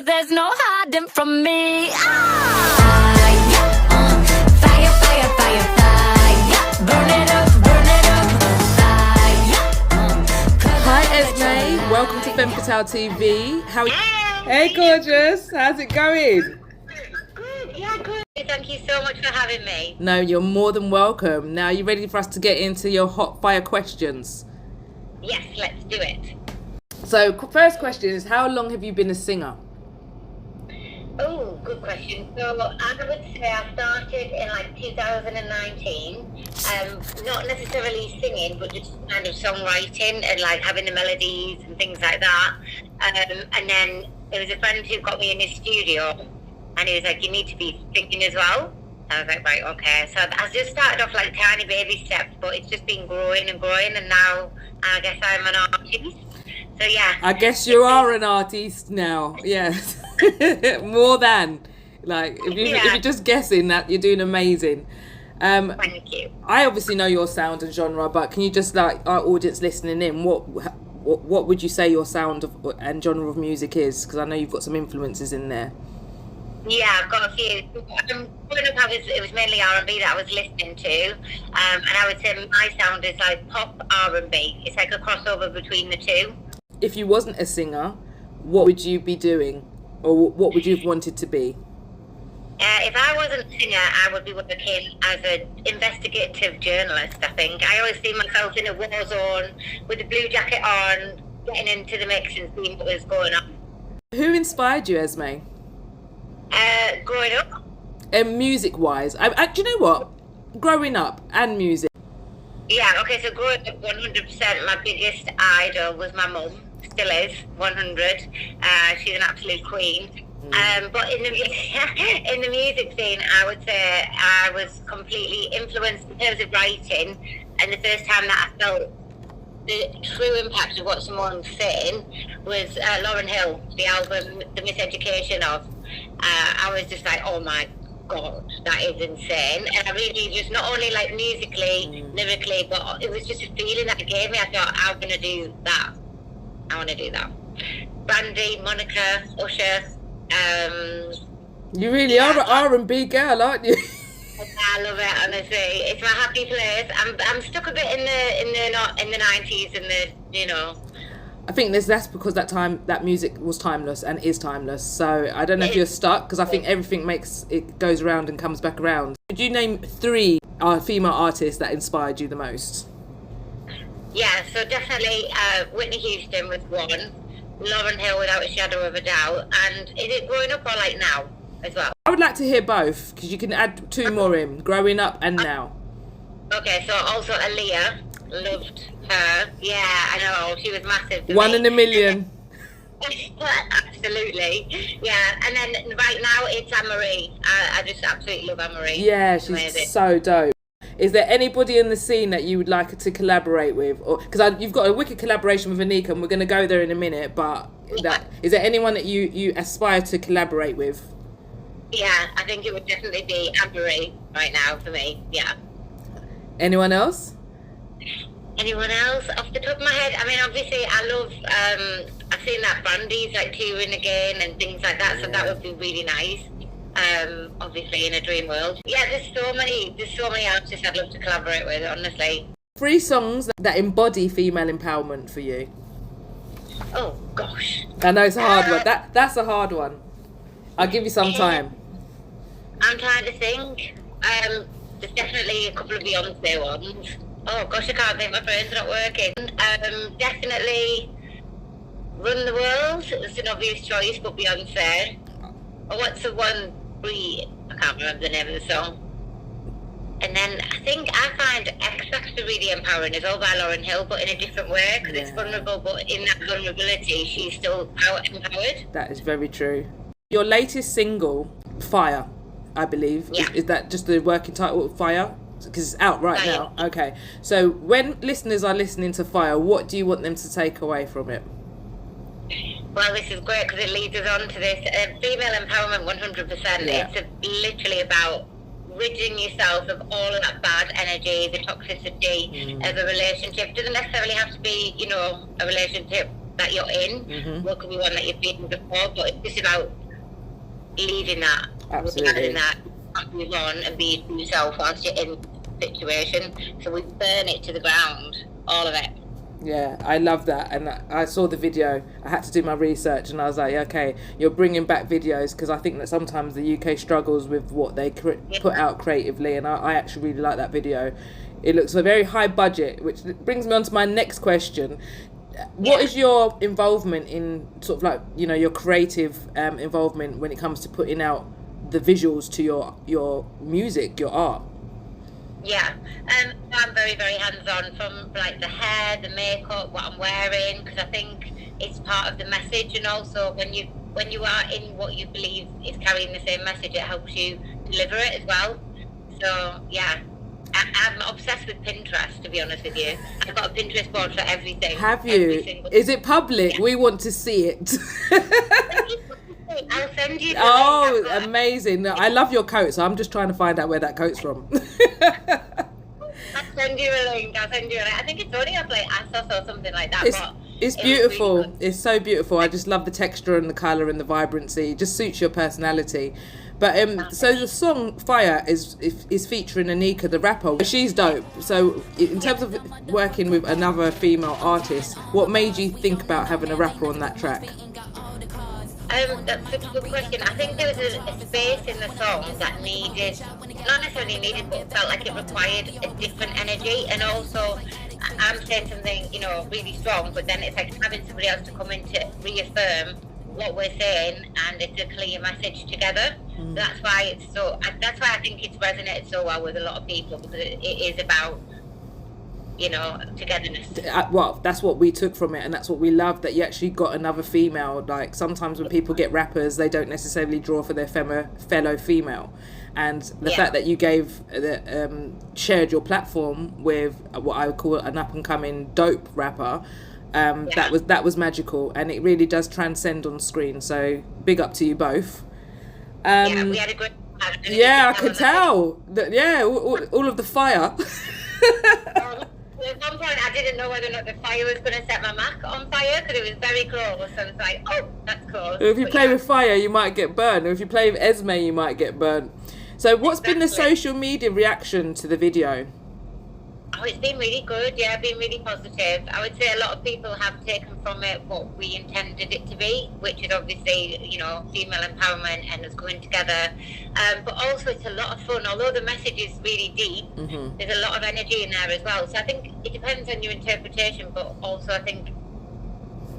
there's no hiding from me. Fire, fire, fire, fire. Burn it up, fire. Hi Esmae, welcome to Femme Fatale TV. How are you? Hey gorgeous, how's it going? Good, yeah, good. Thank you so much for having me. No, you're more than welcome. Now, you ready for us to get into your hot fire questions? Yes, let's do it. So, first question is, how long have you been a singer? Oh, good question. So I would say I started in like 2019. Not necessarily singing, but just kind of songwriting and like having the melodies and things like that. And then there was a friend who got me in his studio, and he was like, "You need to be singing as well." I was like, right, okay. So I just started off like tiny baby steps, but it's just been growing and growing, and now I guess I'm an artist. So yeah. I guess you are an artist now. Yes. More than. Like, if you're just guessing that, you're doing amazing. Thank you. I obviously know your sound and genre, but can you just, like, our audience listening in, what would you say your sound and genre of music is? Because I know you've got some influences in there. Yeah, I've got a few. Growing up, it was mainly R&B that I was listening to, and I would say my sound is like pop R&B. It's like a crossover between the two. If you wasn't a singer, what would you be doing, or what would you have wanted to be? If I wasn't a singer, I would be working as an investigative journalist, I think. I always see myself in a war zone with a blue jacket on, getting into the mix and seeing what was going on. Who inspired you, Esmae? Growing up. And music-wise, do you know what? Growing up and music. Yeah, okay, so growing up, 100%, my biggest idol was my mum. Still is, 100. She's an absolute queen. But in the in the music scene, I would say I was completely influenced in terms of writing. And the first time that I felt the true impact of what someone's saying was Lauryn Hill, the album The Miseducation of. I was just like, oh my God, that is insane. And I really just, not only like musically, lyrically, but it was just a feeling that it gave me. I thought, I'm going to do that. I want to do that. Brandy, Monica, Usher. You really are an R&B girl, aren't you? I love it, honestly. It's my happy place. I'm stuck a bit in the 90s and the. I think that's because that music was timeless and is timeless. So I don't know if you're stuck, because I think everything goes around and comes back around. Could you name 3 female artists that inspired you the most? Yeah, so definitely Whitney Houston was one. Lauryn Hill, without a shadow of a doubt. And is it growing up or like now as well? I would like to hear both, because you can add 2 more in, growing up and now. Okay, so also Aaliyah, loved her. Yeah, I know, she was massive. One in a million. Absolutely. Yeah, and then right now it's Anne-Marie. I just absolutely love Anne-Marie. Yeah, she's so dope. Is there anybody in the scene that you would like to collaborate with? Because you've got a wicked collaboration with Anika, and we're going to go there in a minute, but is there anyone that you aspire to collaborate with? Yeah, I think it would definitely be Anne-Marie right now for me, yeah. Anyone else? Anyone else? Off the top of my head, I mean, obviously I love, I've seen that Brandy's like touring again and things like that, so that would be really nice. Obviously in a dream world. Yeah, there's so many artists I'd love to collaborate with, honestly. 3 songs that embody female empowerment for you. Oh gosh. I know it's a hard one. That's a hard one. I'll give you some time. I'm trying to think. There's definitely a couple of Beyonce ones. Oh gosh, I can't think, my brain's not working. Definitely Run the World. It's an obvious choice, but Beyonce. Or what's the one? I can't remember the name of the song. And then I think I find X Factor really empowering as well by Lauryn Hill, but in a different way, because it's vulnerable, but in that vulnerability, she's still empowered. That is very true. Your latest single, Fire, I believe. Yeah. Is that just the working title, Fire? Because it's out right now. Okay. So when listeners are listening to Fire, what do you want them to take away from it? Well, this is great because it leads us on to this female empowerment 100%. Yeah. It's literally about ridding yourself of all of that bad energy, the toxicity of a relationship. It doesn't necessarily have to be, a relationship that you're in. What could be one that you've been in before? But it's just about leaving that, Absolutely. that, move on and be yourself whilst you're in the situation. So we burn it to the ground, all of it. Yeah, I love that. And I saw the video. I had to do my research, and I was like, okay, you're bringing back videos, because I think that sometimes the UK struggles with what they put out creatively, and I actually really like that video. It looks a very high budget, which brings me on to my next question. What is your involvement in sort of like, you know, your creative involvement when it comes to putting out the visuals to your music, your art? Yeah, I'm very, very hands-on, from like the hair, the makeup, what I'm wearing, because I think it's part of the message, and also when you are in what you believe is carrying the same message, it helps you deliver it as well. So yeah, I'm obsessed with Pinterest, to be honest with you. I've got a Pinterest board for everything. Have you? Is it public? Yeah. We want to see it. I'll send you the Oh, link. amazing. No, I love your coat, so I'm just trying to find out where that coat's from. I'll send you a link. I think it's only up like ASOS or something like that. It's beautiful. Really, it's so beautiful. I just love the texture and the colour and the vibrancy. It just suits your personality. But so the song Fire is featuring Anika, the rapper. She's dope. So in terms of working with another female artist, what made you think about having a rapper on that track? That's such a good question. I think there was a space in the song that not necessarily needed, but felt like it required a different energy. And also, I'm saying something, you know, really strong, but then it's like having somebody else to come in to reaffirm what we're saying, and it's a clear message together. That's why I think it's resonated so well with a lot of people, because it is about, you know, togetherness. Well, that's what we took from it, and that's what we love, that you actually got another female. Like, sometimes when people get rappers, they don't necessarily draw for their fellow female, and the fact that you shared your platform with what I would call an up and coming dope rapper, that was magical, and it really does transcend on screen. So big up to you both. We had a great time. Yeah, I could tell that. Yeah, all of the fire. At one point, I didn't know whether or not the fire was going to set my Mac on fire, because it was very close. So I was like, oh, that's close. If you play with fire, you might get burned. Or if you play with Esmae, you might get burned. So what's been the social media reaction to the video? Oh, it's been really good. Yeah, been really positive. I would say a lot of people have taken from it what we intended it to be, which is obviously, you know, female empowerment and us coming together. But also it's a lot of fun. Although the message is really deep, there's a lot of energy in there as well. So I think it depends on your interpretation, but also I think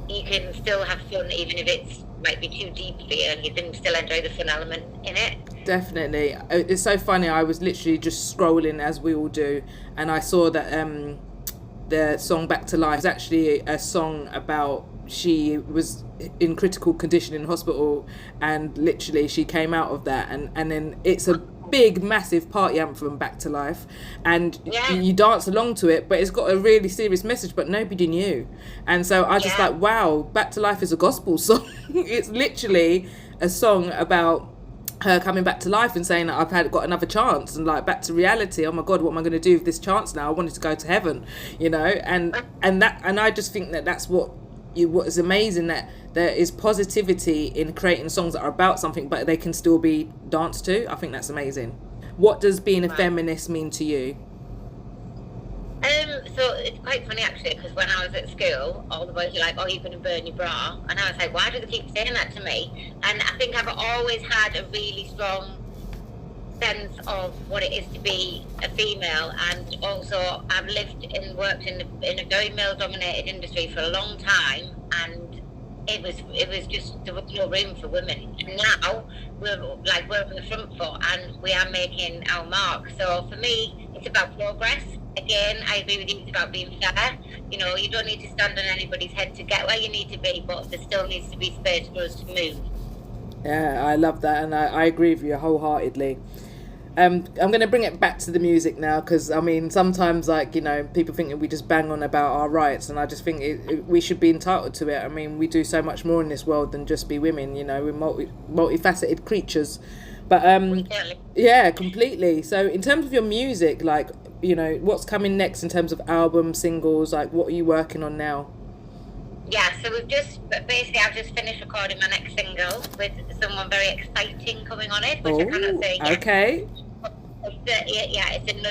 you can still have fun even if it might be too deep for you, and you can still enjoy the fun element in it. Definitely. It's so funny. I was literally just scrolling, as we all do, and I saw that the song Back to Life is actually a song about, she was in critical condition in hospital, and literally she came out of that, and then it's a big massive party anthem, Back to Life, and you dance along to it, but it's got a really serious message, but nobody knew. And so I just like, wow, Back to Life is a gospel song. It's literally a song about her coming back to life and saying that I've got another chance, and like back to reality. Oh my God, what am I going to do with this chance now? I wanted to go to heaven, you know. And I just think that that's what is amazing, that there is positivity in creating songs that are about something, but they can still be danced to. I think that's amazing. What does being a feminist mean to you? So it's quite funny actually, because when I was at school, all the boys were like, oh, you're going to burn your bra, and I was like, why do they keep saying that to me? And I think I've always had a really strong sense of what it is to be a female, and also I've lived and worked in a very male dominated industry for a long time, and it was just, there was no room for women. And now we're on the front foot, and we are making our mark. So for me, it's about progress. Again, I agree with you, it's about being fair. You know, you don't need to stand on anybody's head to get where you need to be, but there still needs to be space for us to move. Yeah, I love that, and I agree with you wholeheartedly. I'm going to bring it back to the music now, because I mean, sometimes, like, you know, people think that we just bang on about our rights, and I just think we should be entitled to it. I mean, we do so much more in this world than just be women, you know. We're multifaceted creatures. But yeah, completely. So in terms of your music, like, you know, what's coming next in terms of albums, singles, like what are you working on now? Yeah, so I've just finished recording my next single with someone very exciting coming on it, which I cannot say yet. Okay. It's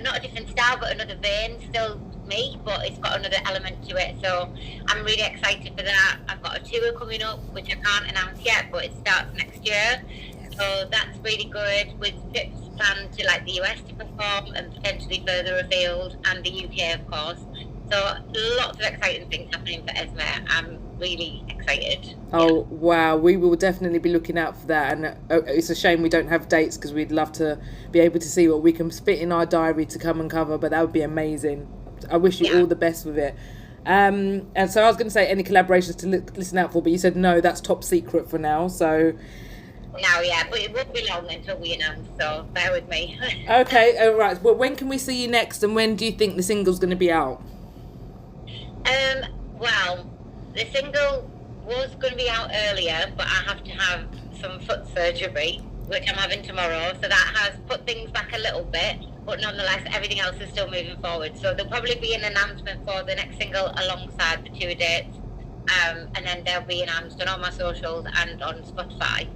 not a different style, but another vein, still me, but it's got another element to it. So I'm really excited for that. I've got a tour coming up, which I can't announce yet, but it starts next year. So that's really good, with trips planned to like the US to perform and potentially further afield, and the UK, of course. So lots of exciting things happening for Esmae. I'm really excited. Oh, wow. We will definitely be looking out for that. And it's a shame we don't have dates, because we'd love to be able to see what we can fit in our diary to come and cover, but that would be amazing. I wish you all the best with it. And so I was going to say any collaborations to listen out for, but you said no, that's top secret for now. So... Now, yeah, but it won't be long until we announce, so bear with me. Okay, all right. Well, when can we see you next, and when do you think the single's going to be out? Well, the single was going to be out earlier, but I have to have some foot surgery, which I'm having tomorrow, so that has put things back a little bit, but nonetheless, everything else is still moving forward. So there'll probably be an announcement for the next single alongside the tour dates, and then they'll be announced on all my socials and on Spotify.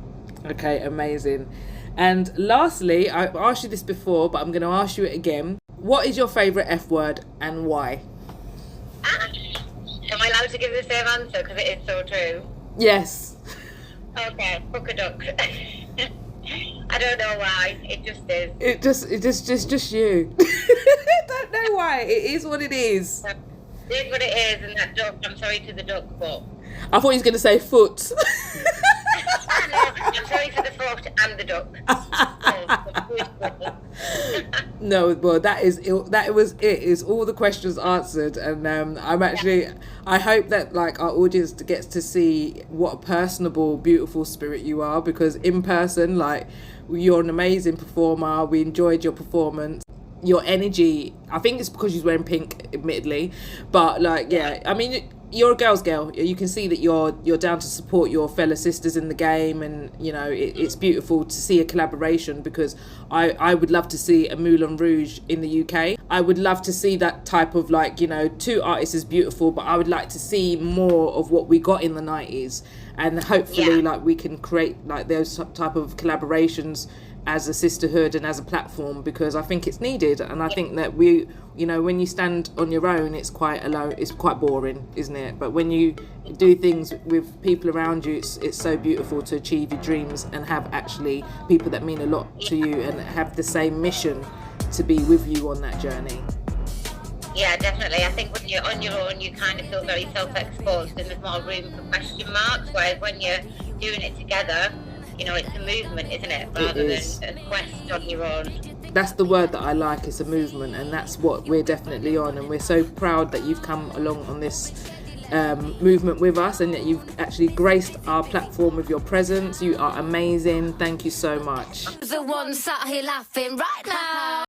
Okay, amazing. And lastly, I asked you this before, but I'm going to ask you it again. What is your favourite F word and why? Am I allowed to give the same answer, because it is so true? Yes. Okay, hook a duck. I don't know why, it just is. It's just you. Don't know why. It is what it is. It is what it is, and that duck, I'm sorry to the duck, but... I thought he was going to say foot. No, I'm sorry for the foot and the duck. No, well, that was it. Is all the questions answered, and I hope that like our audience gets to see what a personable, beautiful spirit you are, because in person, like, you're an amazing performer. We enjoyed your performance. Your energy, I think it's because she's wearing pink, admittedly, but like, yeah, I mean, you're a girl's girl. You can see that you're down to support your fellow sisters in the game, and you know it's beautiful to see a collaboration, because I would love to see a Moulin Rouge in the UK. I would love to see that type of, like, you know, two artists is beautiful, but I would like to see more of what we got in the 90s, and hopefully like we can create like those type of collaborations as a sisterhood and as a platform, because I think it's needed. And I think that we, you know, when you stand on your own, it's quite alone, it's quite boring, isn't it? But when you do things with people around you, it's so beautiful to achieve your dreams and have actually people that mean a lot to you and have the same mission to be with you on that journey. Yeah, definitely. I think when you're on your own, you kind of feel very self-exposed, and there's more room for question marks, whereas when you're doing it together, you know, it's a movement, isn't it? Rather than a quest on your own. That's the word that I like, it's a movement, and that's what we're definitely on. And we're so proud that you've come along on this movement with us, and that you've actually graced our platform with your presence. You are amazing. Thank you so much. The one sat here laughing right now.